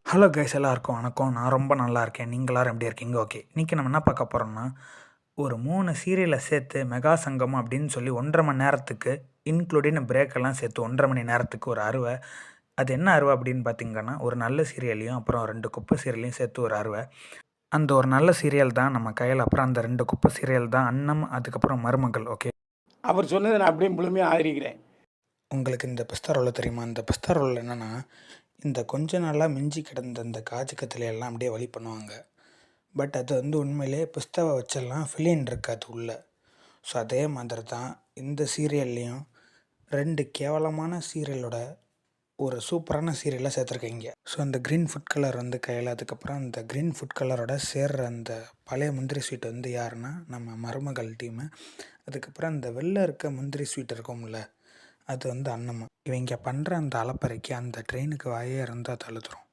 Hello guys, எல்லாருக்கும் வணக்கம். நான் ரொம்ப நல்லா இருக்கேன். நீங்கள் எல்லாரும் எப்படி இருக்கீங்க? ஓகே, இன்றைக்கி நம்ம என்ன பார்க்க போகிறோம்னா, ஒரு 3 சீரியலை சேர்த்து மெகா சங்கமம் அப்படின்னு சொல்லி 1.5 மணி நேரத்துக்கு இன்க்ளூடிங் பிரேக்கெல்லாம் சேர்த்து 1.5 மணி நேரத்துக்கு ஒரு அறுவை. அது என்ன அறுவை அப்படின்னு பார்த்தீங்கன்னா, ஒரு நல்ல சீரியலையும் அப்புறம் 2 குப்பை சீரியலையும் சேர்த்து ஒரு அறுவை. அந்த ஒரு நல்ல சீரியல் தான் நம்ம கையில். அப்புறம் அந்த 2 குப்பை சீரியல் தான் அன்னம், அதுக்கப்புறம் மருமகள். ஓகே, அவர் சொன்னதை நான் அப்படியே முழுமையாக ஆதரிக்கிறேன். உங்களுக்கு இந்த பிஸ்தா ரோல் தெரியுமா? இந்த பிஸ்தா ரோல் என்னென்னா, இந்த கொஞ்ச நாளாக மிஞ்சி கிடந்த இந்த காஜு கத்தில எல்லாம் அப்படியே வழி பண்ணுவாங்க. பட் அது வந்து உண்மையிலே பிஸ்தாவை வச்செல்லாம் ஃபில்லின் இருக்காது உள்ளே. ஸோ அதே மாதிரி தான் இந்த சீரியல்லையும் 2 கேவலமான சீரியலோட ஒரு சூப்பரான சீரியலாக சேர்த்துருக்கீங்க. ஸோ அந்த க்ரீன் ஃபுட் கலர் வந்து கையில், அதுக்கப்புறம் அந்த க்ரீன் ஃபுட் கலரோட சேர்ற அந்த பழைய முந்திரி ஸ்வீட் வந்து யாருன்னா நம்ம மருமகள் டீமு. அதுக்கப்புறம் அந்த வெள்ளை இருக்க முந்திரி ஸ்வீட் இருக்கும்ல, அது வந்து அன்னம்மா. இவங்க பண்ணுற அந்த அலப்பறைக்கு அந்த ட்ரெயினுக்கு வாயே இருந்தால் தழுதுரும்.